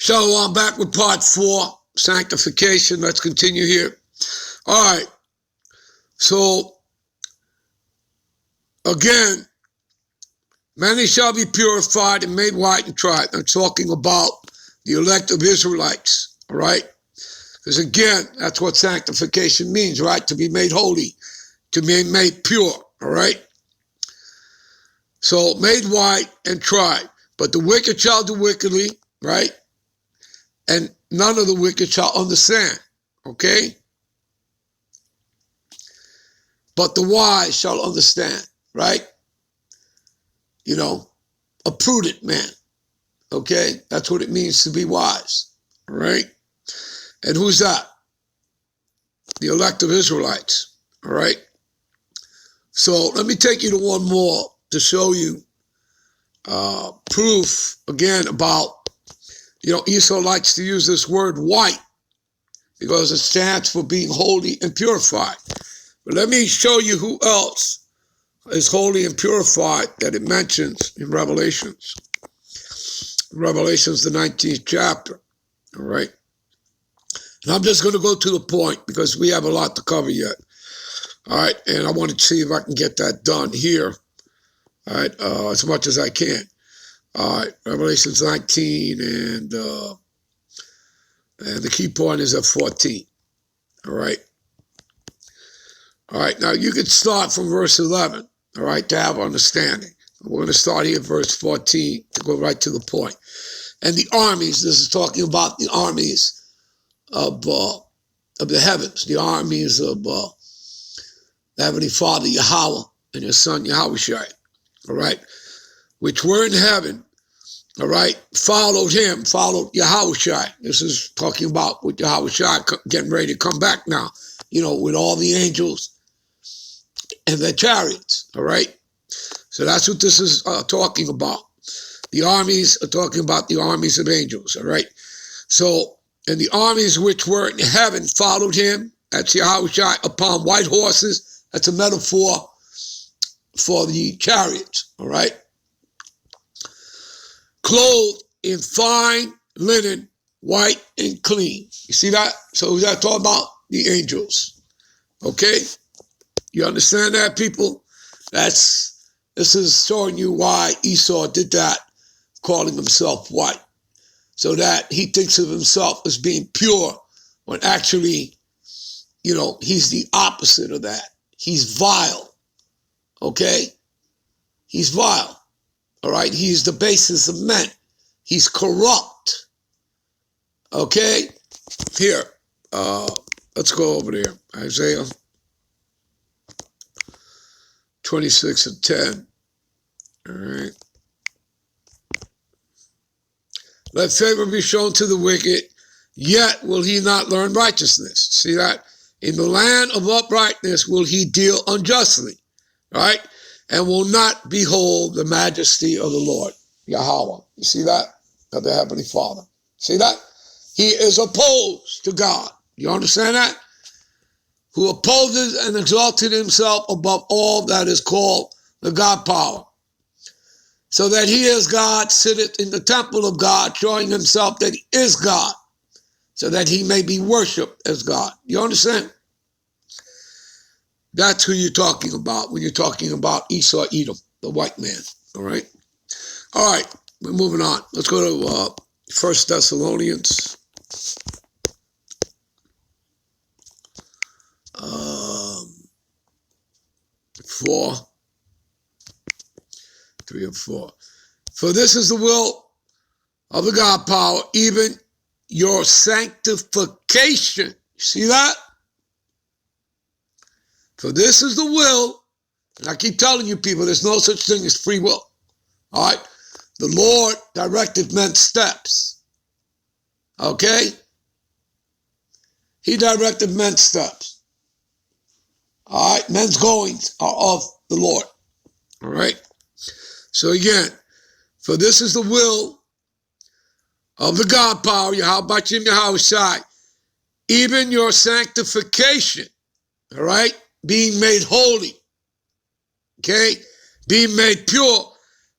Shalom, back with part 4, Sanctification. Let's continue here. All right. So, again, many shall be purified and made white and tried. I'm talking about the elect of Israelites, all right? Because again, that's what sanctification means, right? To be made holy, to be made pure, all right? So, made white and tried. But the wicked shall do wickedly, right? And none of the wicked shall understand, okay? But the wise shall understand, right? You know, a prudent man, okay? That's what it means to be wise, all right? And who's that? The elect of Israelites, all right? So let me take you to one more to show you proof, again, about, Esau likes to use this word white because it stands for being holy and purified. But let me show you who else is holy and purified that it mentions in Revelations. Revelations, the 19th chapter, all right? And I'm just going to go to the point because we have a lot to cover yet, all right? And I want to see if I can get that done here, all right, as much as I can. All right, Revelations 19, and the key point is at 14, all right? All right, now you could start from verse 11, all right, to have understanding. We're going to start here at verse 14 to go right to the point. And the armies, this is talking about the armies of the heavens, the armies of the Heavenly Father, Yahweh, and His Son, Yahushua, all right, which were in heaven, all right, followed Him, followed Yahushua. This is talking about with Yahushua getting ready to come back now, with all the angels and their chariots, all right? So that's what this is talking about. The armies are talking about the armies of angels, all right? So, and the armies which were in heaven followed Him, that's Yahushua, upon white horses. That's a metaphor for the chariots, all right? Clothed in fine linen, white and clean. You see that? So who's that talking about? The angels. Okay? You understand that, people? This is showing you why Esau did that, calling himself white. So that he thinks of himself as being pure, when actually, he's the opposite of that. He's vile. Okay? He's vile. All right? He's the basis of men. He's corrupt. Okay? Here, let's go over there. Isaiah 26 and 10. All right. Let favor be shown to the wicked, yet will he not learn righteousness. See that? In the land of uprightness will he deal unjustly, right? And will not behold the majesty of the Lord, Yahweh. You see that? Of the Heavenly Father. See that? He is opposed to God. You understand that? Who opposes and exalted himself above all that is called the God power. So that he is God, sitteth in the temple of God, showing himself that he is God, so that he may be worshipped as God. You understand? That's who you're talking about when you're talking about Esau Edom, the white man. All right? All right, we're moving on. Let's go to 1 Thessalonians. 4, 3 and 4. For this is the will of the God power, even your sanctification. See that? For this is the will, and I keep telling you people, there's no such thing as free will. All right? The Lord directed men's steps. Okay? He directed men's steps. All right? Men's goings are of the Lord. All right? So again, for this is the will of the God power, Yahushua, Yahushua, even your sanctification, all right? Being made holy, okay? Being made pure,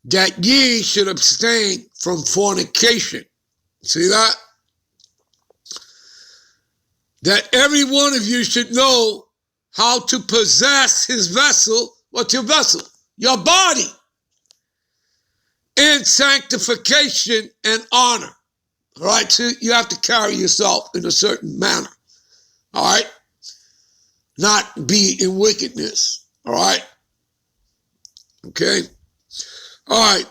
that ye should abstain from fornication, See that? That every one of you should know how to possess his vessel. What's your vessel? Your body. In sanctification and honor. All right? So you have to carry yourself in a certain manner. All right? Not be in wickedness. All right? Okay? All right.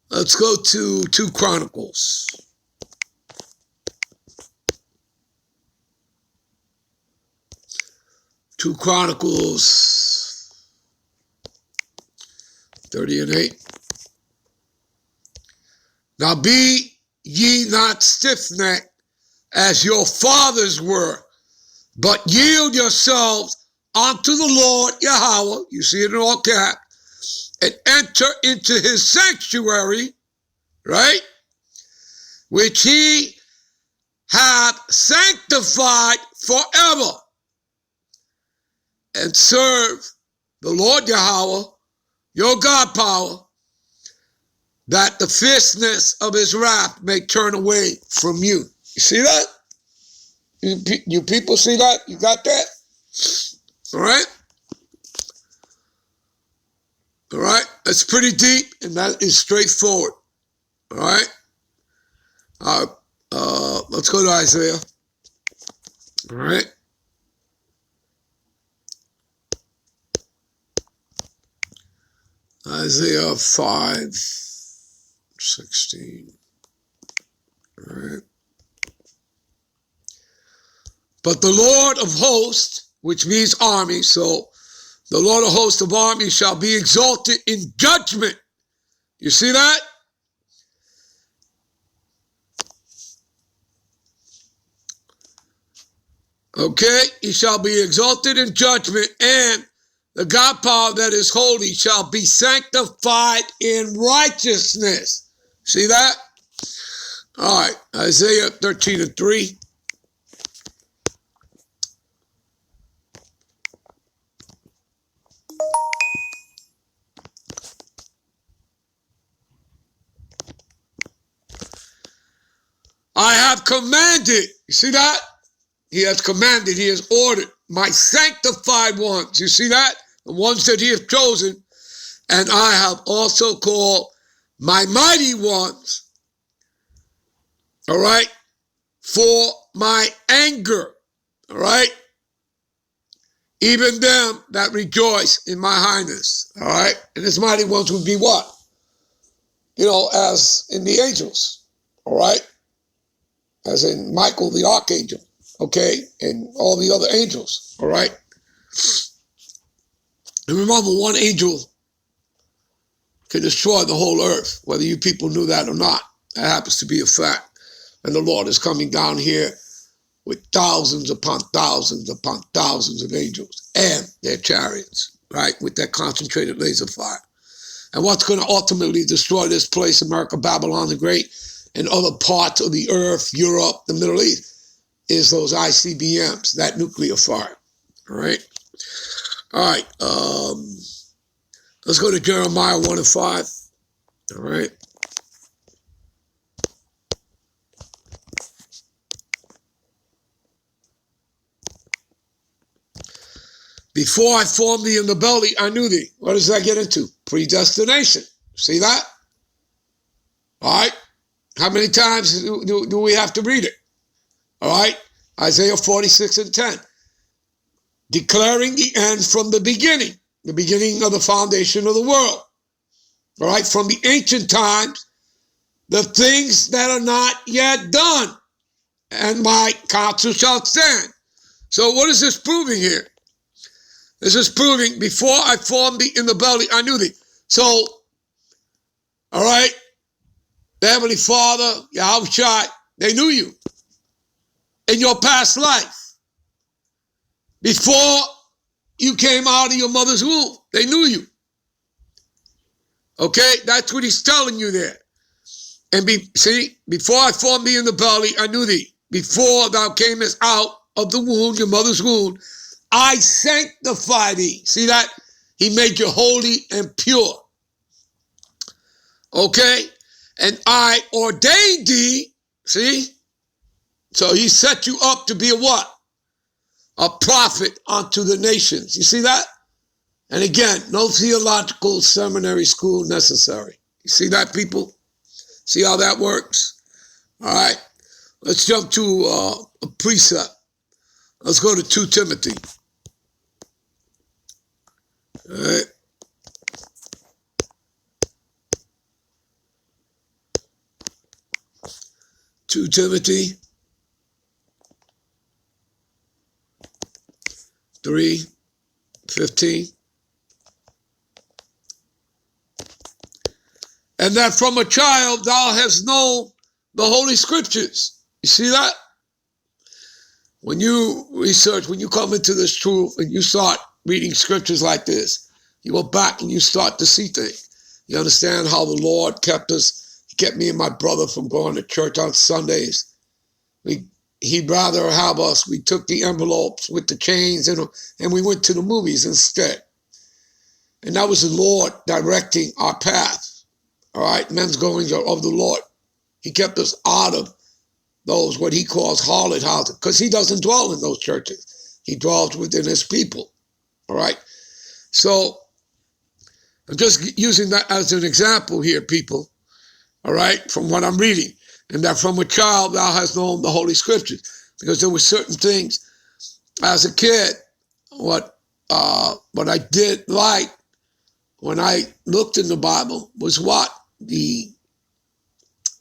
Let's go to 2 Chronicles. 2 Chronicles 30 and 8. Now be ye not stiff-necked as your fathers were, but yield yourselves unto the Lord Yahweh, you see it in all cap, and enter into his sanctuary, right, which he hath sanctified forever, and serve the Lord Yahweh, your God power, that the fierceness of his wrath may turn away from you. You see that? You people see that? You got that? All right? All right? That's pretty deep, and that is straightforward. All right? Let's go to Isaiah. All right? Isaiah 5:16. All right. But the Lord of hosts, which means army, so the Lord of hosts of armies shall be exalted in judgment. You see that? Okay, he shall be exalted in judgment, and the God power that is holy shall be sanctified in righteousness. See that? All right, Isaiah 13 and 3. I have commanded, you see that? He has commanded, he has ordered my sanctified ones. You see that? The ones that he has chosen. And I have also called my mighty ones, all right, for my anger, all right? Even them that rejoice in my highness, all right? And his mighty ones would be what? You know, as in the angels, all right? As in Michael the archangel, okay? And all the other angels, all right? And remember, one angel can destroy the whole earth, whether you people knew that or not. That happens to be a fact. And the Lord is coming down here with thousands upon thousands upon thousands of angels and their chariots, right, with that concentrated laser fire. And what's going to ultimately destroy this place, America, Babylon the Great, and other parts of the earth, Europe, the Middle East, is those ICBMs, that nuclear fire, all right? All right, let's go to Jeremiah 1 and 5, all right? Before I formed thee in the belly, I knew thee. What does that get into? Predestination. See that? All right? How many times do we have to read it? All right? Isaiah 46 and 10. Declaring the end from the beginning of the foundation of the world. All right? From the ancient times, the things that are not yet done, and my counsel shall stand. So what is this proving here? This is proving, before I formed thee in the belly, I knew thee. So, all right, the Heavenly Father, Yahweh, they knew you in your past life. Before you came out of your mother's womb, they knew you. Okay, that's what he's telling you there. And before I formed thee in the belly, I knew thee. Before thou camest out of the womb, your mother's womb, I sanctify thee. See that? He made you holy and pure. Okay? And I ordained thee, see? So he set you up to be a what? A prophet unto the nations. You see that? And again, no theological seminary school necessary. You see that, people? See how that works? All right. Let's jump to a precept. Let's go to 2 Timothy. All right. 2 Timothy 3:15. And that from a child thou hast known the Holy Scriptures. You see that? When you research, when you come into this truth and you start reading scriptures like this, you go back and you start to see things. You understand how the Lord kept us. He kept me and my brother from going to church on Sundays. He'd rather have us. We took the envelopes with the chains and we went to the movies instead. And that was the Lord directing our path. All right, men's goings are of the Lord. He kept us out of those, what he calls harlot houses, because he doesn't dwell in those churches. He dwells within his people. All right. So I'm just using that as an example here, people. All right, from what I'm reading. And that from a child thou hast known the Holy Scriptures. Because there were certain things as a kid, what I did like when I looked in the Bible was what? The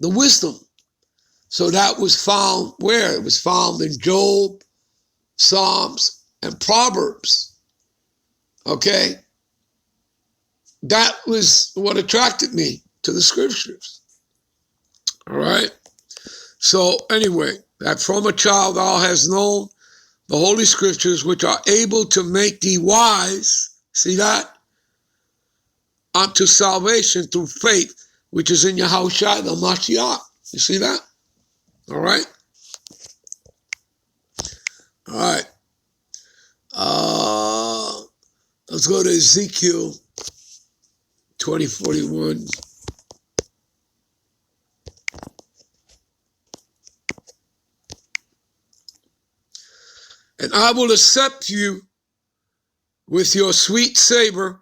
wisdom. So that was found where? It was found in Job, Psalms, and Proverbs. Okay? That was what attracted me to the scriptures. All right? So anyway, that from a child thou hast known the Holy Scriptures, which are able to make thee wise, see that? Unto salvation through faith, which is in Yahushua the Mashiach. You see that? All right? All right. Let's go to Ezekiel 20:41. And I will accept you with your sweet savor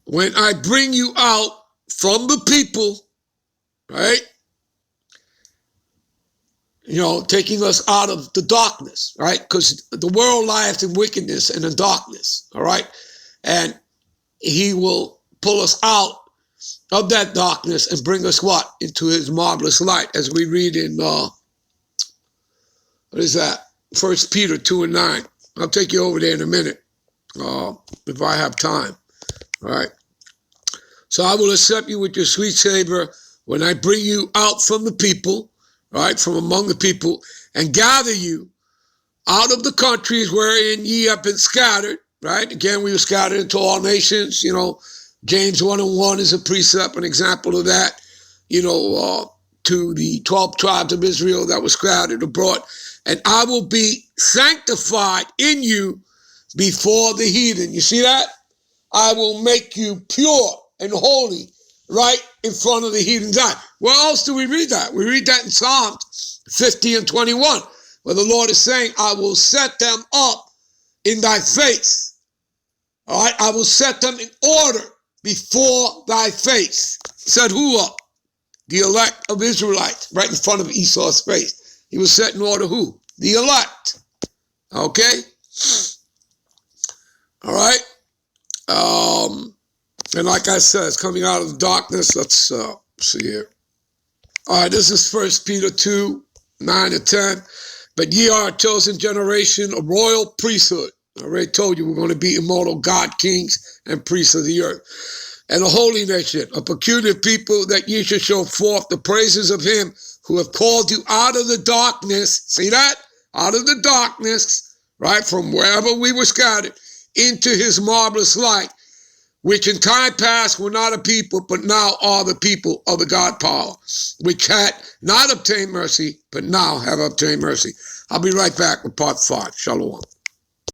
when I bring you out from the people, right? You know, taking us out of the darkness, right? Because the world lieth in wickedness and in darkness, all right? And he will pull us out of that darkness and bring us what? Into his marvelous light, as we read in, what is that? 1 Peter 2:9. I'll take you over there in a minute, if I have time, all right? So I will accept you with your sweet savor when I bring you out from the people, right, from among the people, and gather you out of the countries wherein ye have been scattered, right? Again, we were scattered into all nations. You know, James 1:1 is a precept, an example of that, you know, to the 12 tribes of Israel that were scattered abroad. And I will be sanctified in you before the heathen. You see that? I will make you pure and holy right in front of the heathen's eye. Where else do we read that? We read that in Psalms 50:21, where the Lord is saying, I will set them up in thy face. All right, I will set them in order before thy face. Set who up? The elect of Israelites, right in front of Esau's face. He was set in order who? The elect. Okay? All right? And like I said, it's coming out of the darkness. Let's see here. All right, this is 1 Peter 2:9-10. But ye are a chosen generation, a royal priesthood. I already told you we're going to be immortal God, kings, and priests of the earth. And a holy nation, a peculiar people, that ye should show forth the praises of him who have called you out of the darkness. See that? Out of the darkness, right, from wherever we were scattered, into his marvelous light, which in time past were not a people, but now are the people of the God power, which had not obtained mercy, but now have obtained mercy. I'll be right back with part 5. Shalom.